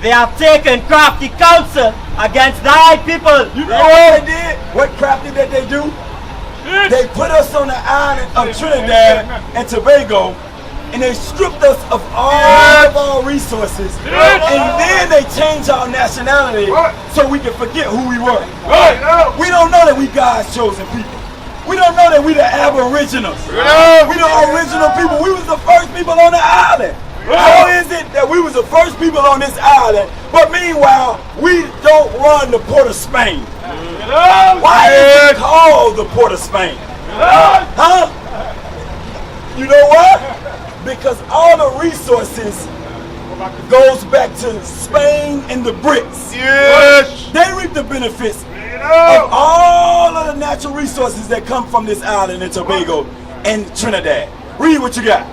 They have taken crafty counsel against thy people. You know what they did? What crafty did they do? They put us on the island of Trinidad and Tobago, and they stripped us of all of our resources, and then they changed our nationality so we can forget who we were. We don't know that we God's chosen people. We don't know that we the Aboriginals. We the original people. We was the first people on the island. How is it that we was the first people on this island, but meanwhile, we don't run the Port of Spain? Why is it called the Port of Spain? Huh? You know what? Because all the resources goes back to Spain and the Brits. They reap the benefits of all of the natural resources that come from this island in Tobago and Trinidad. Read what you got.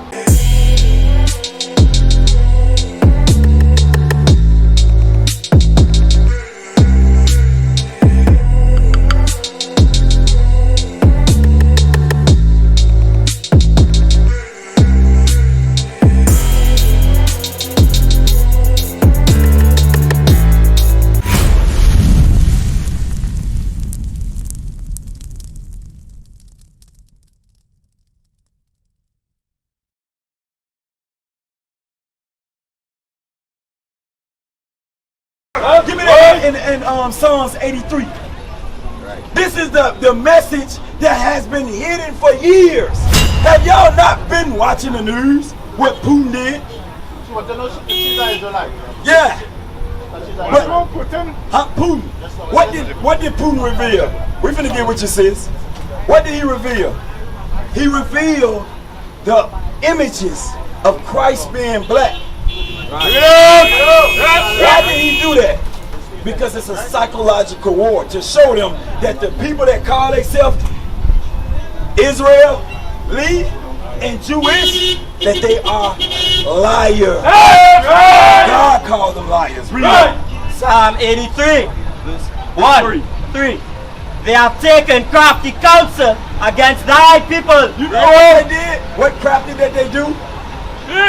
Give me that in Psalms 83. This is the message that has been hidden for years. Have y'all not been watching the news? What Putin did? Yeah. Putin. What did Putin reveal? We're finna get what you says. What did he reveal? He revealed the images of Christ being black. Why did he do that? Because it's a psychological war to show them that the people that call themselves Israel, and Jewish, that they are liars. God called them liars. Read Psalm 83, 1, 3. They have taken crafty counsel against thy people. You know what they did? What crafty did they do?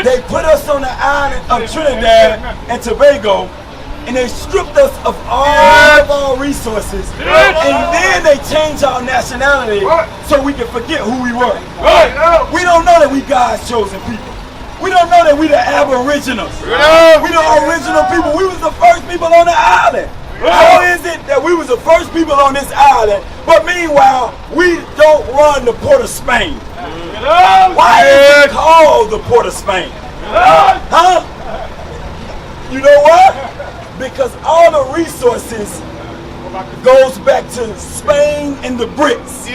They put us on the island of Trinidad and Tobago, and they stripped us of all of our resources, and then they changed our nationality so we can forget who we were. We don't know that we God's chosen people. We don't know that we the Aboriginals. We the original people. We was the first people on the island. How is it that we was the first people on this island, but meanwhile, we don't run the Port of Spain? Why is it called the Port of Spain? Huh? You know what? Because all the resources goes back to Spain and the Brits.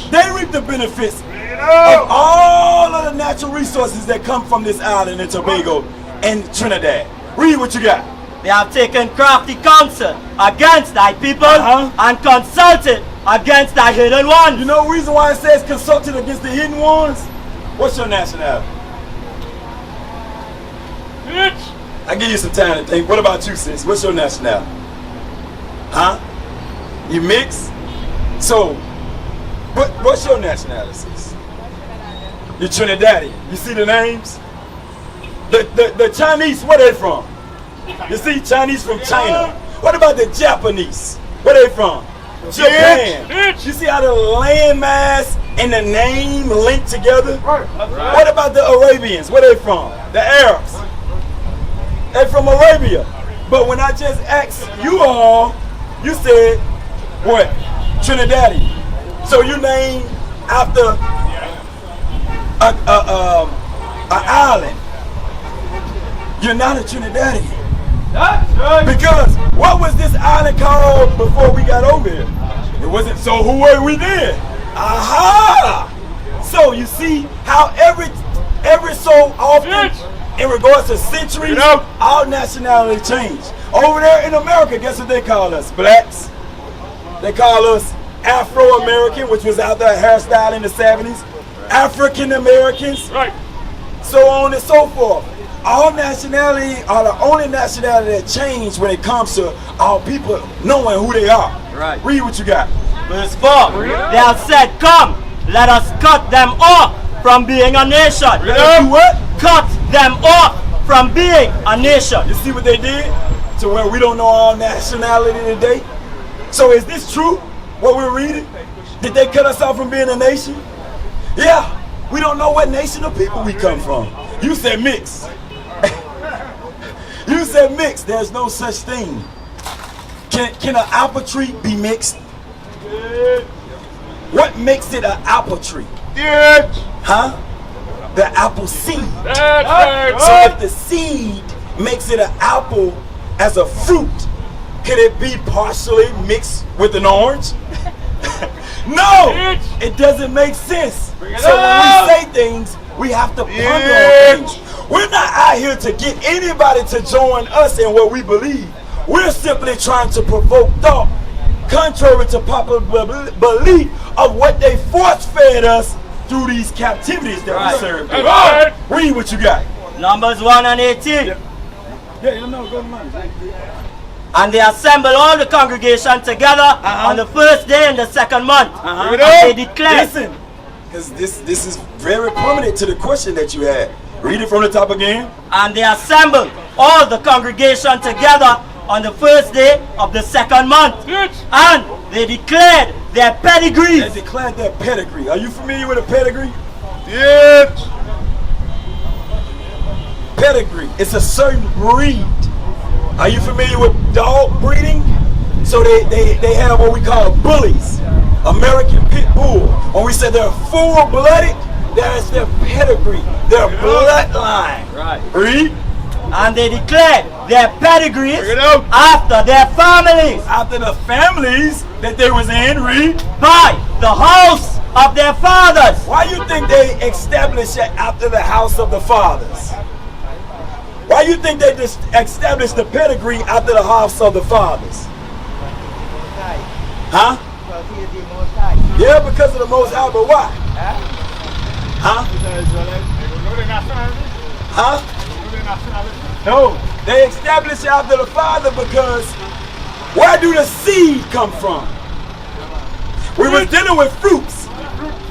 They reap the benefits of all of the natural resources that come from this island in Tobago and Trinidad. Read what you got. They have taken crafty counsel against thy people and consulted against thy hidden ones. You know the reason why it says consulted against the hidden ones? What's your nationality? I give you some time to think. What about you, sis? What's your nationality? Huh? You mix? So, what's your nationality, sis? You're Trinidadian. You see the names? The Chinese, where they from? You see, Chinese from China. What about the Japanese? Where they from? Japan. You see how the landmass and the name link together? What about the Arabians? Where they from? The Arabs. They from Arabia. But when I just asked you all, you said, what? Trinidadian. So you named after an island. You're not a Trinidadian. Because what was this island called before we got over here? It wasn't. So who were we then? Aha! So you see how every so often, in regards to centuries, our nationality changed. Over there in America, guess what they call us? Blacks. They call us Afro-American, which was out there hairstyle in the 70s. African Americans. So on and so forth. All nationality are the only nationality that changed when it comes to our people knowing who they are. Read what you got. Verse 4. They have said, come, let us cut them off from being a nation. Let us do what? Cut them off from being a nation. You see what they did? To where we don't know our nationality today? So is this true, what we're reading? Did they cut us off from being a nation? Yeah, we don't know what nation of people we come from. You said mix. You said mix. There's no such thing. Can an apple tree be mixed? What makes it an apple tree? Huh? The apple seed. So if the seed makes it an apple as a fruit, could it be partially mixed with an orange? No! It doesn't make sense. So when we say things, we have to ponder on things. We're not out here to get anybody to join us in what we believe. We're simply trying to provoke thought contrary to popular belief of what they force-fed us through these captivities that we serve. Read what you got. Numbers 1 and 18. Yeah, no, go to mine. And they assembled all the congregation together on the first day in the second month. And they declared. Listen, because this is very prominent to the question that you had. Read it from the top again. And they assembled all the congregation together on the first day of the second month. And they declared their pedigrees. They declared their pedigree. Are you familiar with a pedigree? Yes. Pedigree. It's a certain breed. Are you familiar with dog breeding? So they have what we call bullies. American pit bull. When we say they're full-blooded, that is their pedigree, their bloodline. Right. Read. And they declared their pedigrees after their families. After the families that they was in, read. By the house of their fathers. Why you think they established it after the house of the fathers? Why you think they just established the pedigree after the house of the fathers? Huh? Yeah, because of the Most High, but why? Huh? Huh? No, they established it after the father because where do the seed come from? We were dealing with fruits,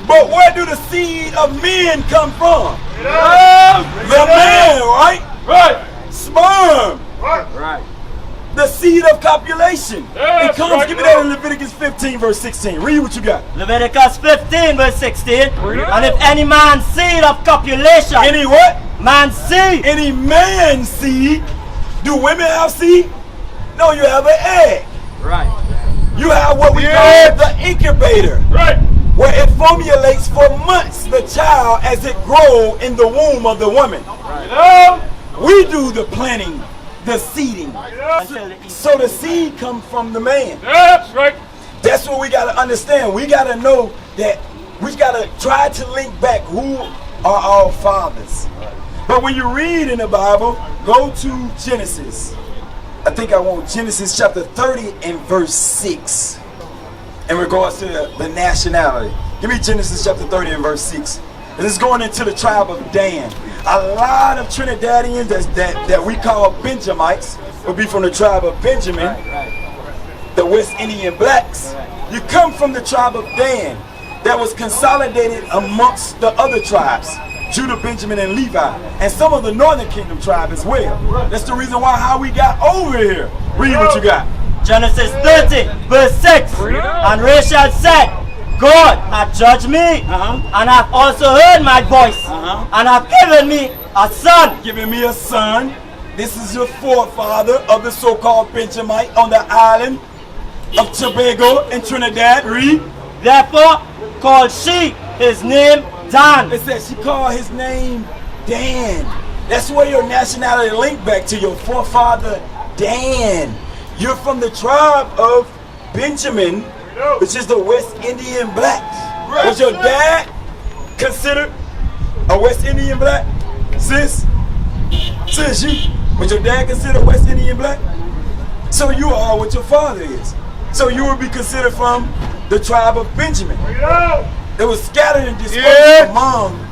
but where do the seed of men come from? The man, right? Right. Sperm. Right. The seed of copulation. It comes, give me that in Leviticus 15 verse 16. Read what you got. Leviticus 15 verse 16. And if any man's seed of copulation. Any what? Man's seed. Any man's seed. Do women have seed? No, you have an egg. Right. You have what we call the incubator. Right. Where it formulates for months the child as it grows in the womb of the woman. Right. We do the planting, the seeding. Until So the seed comes from the man. That's right. That's what we got to understand. We got to know that we got to try to link back who are our fathers. But when you read in the Bible, go to Genesis. I think I want Genesis chapter 30 and verse 6 in regards to the nationality. Give me Genesis chapter 30 and verse 6. This is going into the tribe of Dan. A lot of Trinidadians that we call Benjamites will be from the tribe of Benjamin, the West Indian blacks. You come from the tribe of Dan that was consolidated amongst the other tribes, Judah, Benjamin, and Levi, and some of the northern kingdom tribe as well. That's the reason why how we got over here. Read what you got. Genesis 30 verse 6. And Rachel said, God hath judged me, and hath also heard my voice, and hath given me a son. Giving me a son. This is your forefather of the so-called Benjamite on the island of Tobago in Trinidad. Read. Therefore called she his name Dan. It says she called his name Dan. That's where your nationality linked back to your forefather Dan. You're from the tribe of Benjamin, which is the West Indian blacks. Was your dad considered a West Indian black? Sis, you, was your dad considered West Indian black? So you are what your father is. So you would be considered from the tribe of Benjamin. They were scattered and dispersed among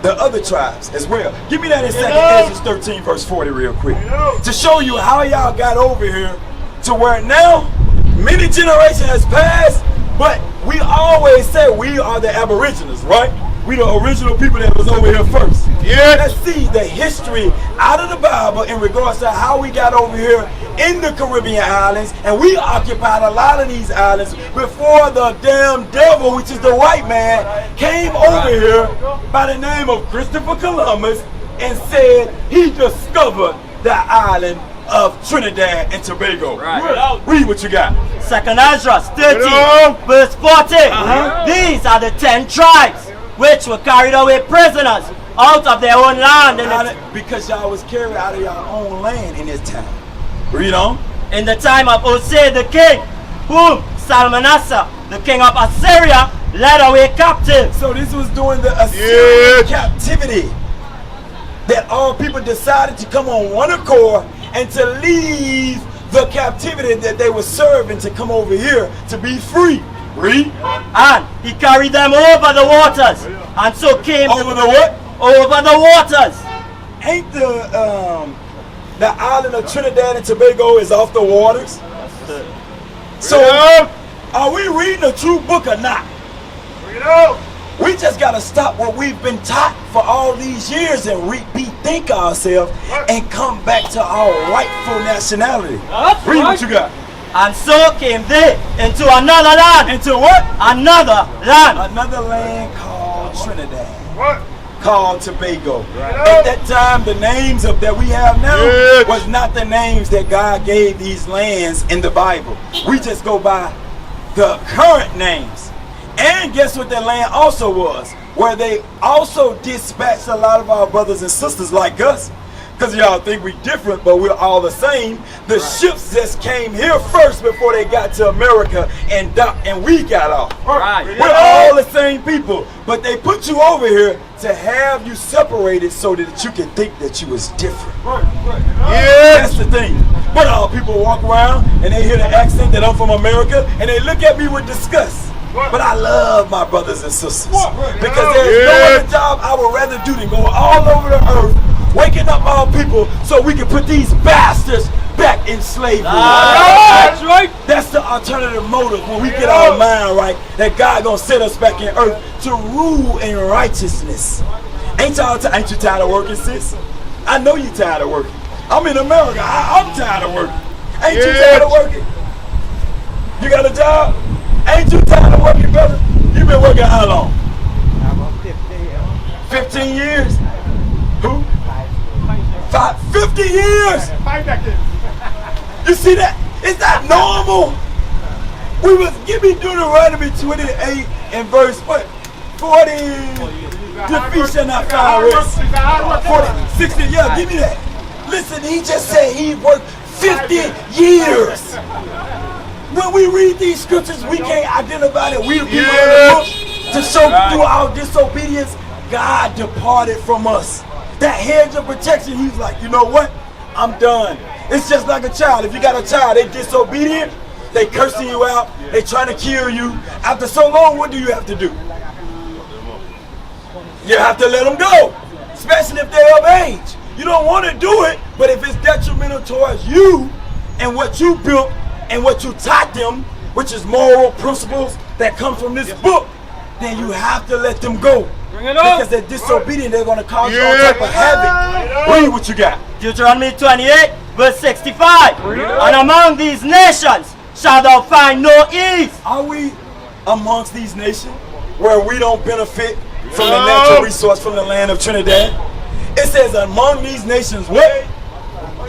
the other tribes as well. Give me that in 2 Ezra 13 verse 40 real quick. To show you how y'all got over here to where now many generations has passed, but we always say we are the Aboriginals, right? We the original people that was over here first. Yeah. Let's see the history out of the Bible in regards to how we got over here in the Caribbean islands, and we occupied a lot of these islands before the damn devil, which is the white man, came over here by the name of Christopher Columbus and said he discovered the island of Trinidad and Tobago. Right. Read what you got. 2nd Ezra 13, verse 40. These are the 10 tribes which were carried away prisoners out of their own land Because y'all was carried out of your own land in this time. Read on. in the time of Hosea the king, whom Salmanasseh, the king of Assyria, led away captive. So this was during the Assyrian captivity that all people decided to come on one accord and to leave the captivity that they were serving to come over here to be free. Read. And he carried them over the waters, and so came Over the what? over the waters. Ain't the island of Trinidad and Tobago is off the waters? So are we reading a true book or not? We just got to stop what we've been taught for all these years and rethink ourselves and come back to our rightful nationality. Read what you got. And so came they into another land. Into what? Another land. Another land called Trinidad. Called Tobago. At that time, the names that we have now was not the names that God gave these lands in the Bible. We just go by the current names. And guess what that land also was? Where they also dispatched a lot of our brothers and sisters like us. Because y'all think we different, but we're all the same. The ships just came here first before they got to America and docked, and we got off. We're all the same people, but they put you over here to have you separated so that you can think that you was different. That's the thing. But all people walk around and they hear the accent that I'm from America, and they look at me with disgust. But I love my brothers and sisters because there's no other job I would rather do than go all over the earth waking up all people so we can put these bastards back in slavery. That's right. That's the alternative motive when we get our mind right, that God gonna set us back in earth to rule in righteousness. Ain't you tired of working, sis? I know you tired of working. I'm in America. I'm tired of working. Ain't you tired of working? You got a job? Ain't you tired of working, brother? You been working how long? 15 years. Who? 50 years. You see that? Is that normal? We was give me Deuteronomy 28 and verse what? 40. Defeat shall not find rest. 40, 60. Yeah, give me that. Listen, he just said he worked 50 years. When we read these scriptures, we can't identify that we people in the book to show through our disobedience, God departed from us. That hedge of protection, he's like, you know what? I'm done. It's just like a child. If you got a child, they disobedient, they cursing you out, they trying to kill you. After so long, what do you have to do? You have to let them go, especially if they're of age. You don't want to do it, but if it's detrimental towards you and what you built and what you taught them, which is moral principles that come from this book, then you have to let them go. Because they're disobedient, they're going to cause you all type of havoc. Read what you got. Deuteronomy 28, verse 65. And among these nations shalt thou find no ease. Are we amongst these nations where we don't benefit from the natural resource from the land of Trinidad? It says among these nations what?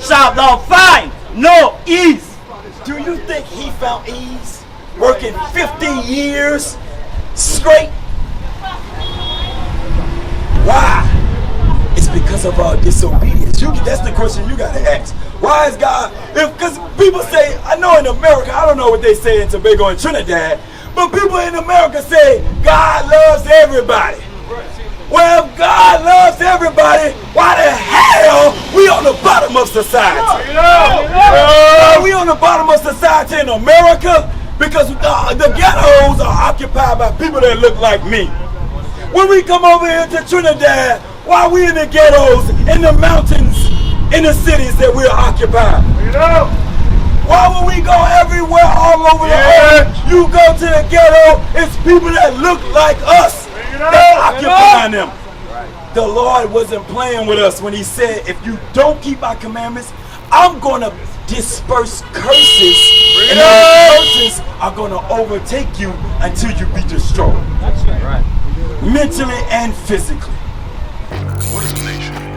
Shalt thou find no ease. Do you think he found ease working 50 years straight? Why? It's because of our disobedience. That's the question you got to ask. Why is God? Because people say, I know in America, I don't know what they say in Tobago and Trinidad, but people in America say God loves everybody. Well, if God loves everybody, why the hell we on the bottom of society? We on the bottom of society in America because the ghettos are occupied by people that look like me. When we come over here to Trinidad, why are we in the ghettos, in the mountains, in the cities that we're occupied? Why would we go everywhere all over the earth? You go to the ghetto, it's people that look like us. that occupying them. The Lord wasn't playing with us when he said, if you don't keep my commandments, I'm going to disperse curses. And those curses are going to overtake you until you be destroyed. That's right. Mentally and physically. What is a nation?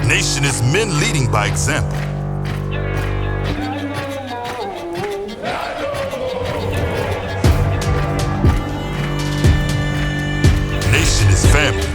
Nation is men leading by example. Nation is family.